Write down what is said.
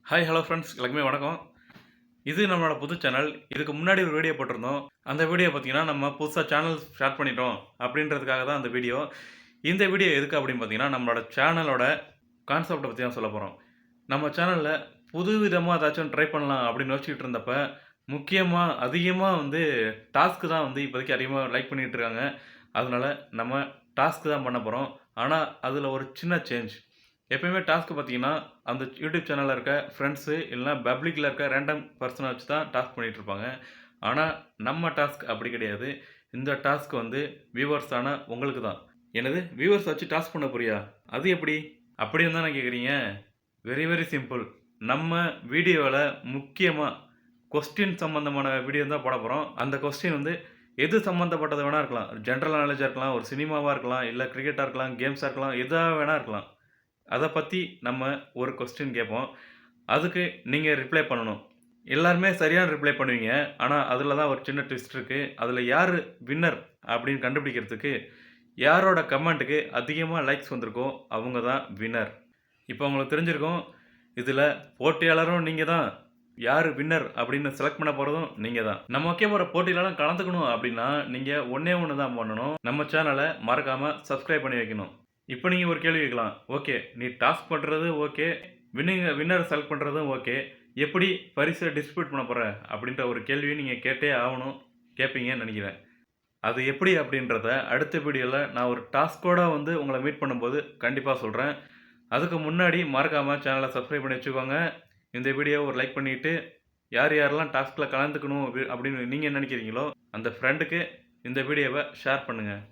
Hi hello friends எல்லாருக்குமே வணக்கம். இது நம்மளோட புது சேனல். இதுக்கு முன்னாடி ஒரு வீடியோ போட்டிருந்தோம். அந்த வீடியோ பார்த்தீங்கன்னா, நம்ம புதுசா சேனல் ஸ்டார்ட் பண்ணிட்டோம் அப்படின்றதுக்காக தான் அந்த வீடியோ. இந்த வீடியோ எதுக்கு அப்படின்னு பார்த்தீங்கன்னா, நம்மளோட சேனலோட கான்செப்ட்ட பத்தி தான் சொல்லப் போறோம். நம்ம சேனல்ல புதுவிதமா ஏதாச்சும் ட்ரை பண்ணலாம் அப்படின்னு யோசிச்சுட்டு இருந்தப்ப, முக்கியமா அதிகமா டாஸ்க் தான் இப்போதைக்கு அதிகமா லைக் பண்ணிட்டு இருக்காங்க. அதனால நம்ம டாஸ்க் தான் பண்ணப் போறோம். ஆனா, அதுல ஒரு சின்ன சேஞ்ச். எப்பயுமே டாஸ்க் பார்த்தீங்கன்னா, அந்த யூடியூப் சேனல்ல இருக்க ஃபிரெண்ட்ஸு இல்லன்னா பப்ளிக்ல இருக்க ரேண்டம் பெர்சன வச்சு தான் டாஸ்க் பண்ணிட்டு இருப்பாங்க. ஆனா, நம்ம டாஸ்க் அப்படி கிடையாது. இந்த டாஸ்க் வியூவர்ஸ் ஆன உங்களுக்கு தான். என்னது? வியூவர்ஸ் வச்சு டாஸ்க் பண்ண போறியா? அது எப்படி? அப்படின்னு தானே கேட்குறீங்க? Very very simple. நம்ம வீடியோல முக்கியமா கொஸ்டின் சம்மந்தமான வீடியோ தான் போடப் போறோம். அந்த கொஸ்டின் எது சம்மந்தப்பட்டது வேணா இருக்கலாம். ஜெனரல் நாலேட்ஜா இருக்கலாம், ஒரு சினிமாவா இருக்கலாம், இல்ல கிரிக்கெட்டா இருக்கலாம், கேம்ஸா இருக்கலாம், எதா வேணா இருக்கலாம். அத பத்தி நம்ம ஒரு கொஸ்டின் கேட்போம். அதுக்கு நீங்க ரிப்ளை பண்ணணும். எல்லாருமே சரியான ரிப்ளை பண்ணுவீங்க. ஆனா, அதுல தான் ஒரு சின்ன ட்விஸ்ட் இருக்கு. அதுல யாரு வின்னர் அப்படின்னு கண்டுபிடிக்கிறதுக்கு, யாரோட கமெண்ட்க்கு அதிகமா லைக்ஸ் வந்திருக்கோ, அவங்க தான் வின்னர். இப்போ உங்களுக்கு தெரிஞ்சிருக்கும். இதுல போட்டியாளரும் நீங்க தான். யாரு வின்னர் அப்படின்னு செலக்ட் பண்ண போறதும் நீங்க தான். நம்ம வைக்க போற போட்டியிலலாம் கலந்துக்கணும் அப்படின்னா, நீங்க ஒண்ணே ஒண்ணு தான் பண்ணணும். நம்ம சேனல மறக்காம சப்ஸ்கிரைப் பண்ணி வைக்கணும். இப்ப நீங்க ஒரு கேள்வி கேட்கலாம். ஓகே, நீ டாஸ்க் பண்றது ஓகே. வின்னர் செலக்ட் பண்றதும் ஓகே. எப்படி பரிச டிஸ்ட்ரிபியூட் பண்ண போற? அப்படின்ற ஒரு கேள்விய நீங்க கேட்டே ஆவணும். கேட்பீங்கன்னு நெனைக்கிறேன். அது எப்படி அப்படின்றத அடுத்த வீடியோல நான் ஒரு டாஸ்க்கோட உங்கள மீட் பண்ணும்போது கண்டிப்பா சொல்றேன். அதுக்கு முன்னாடி மறக்காம சேனல சப்ஸ்கிரைப் பண்ணி வச்சுக்கோங்க. இந்த வீடியோவ ஒரு லைக் பண்ணிட்டு, யார் யாரெல்லாம் டாஸ்க்ல கலந்துக்கணும் அப்படின்னு நீங்க நெனைக்கிறீங்களோ, அந்த ஃப்ரெண்டுக்கு இந்த வீடியோவ ஷேர் பண்ணுங்க.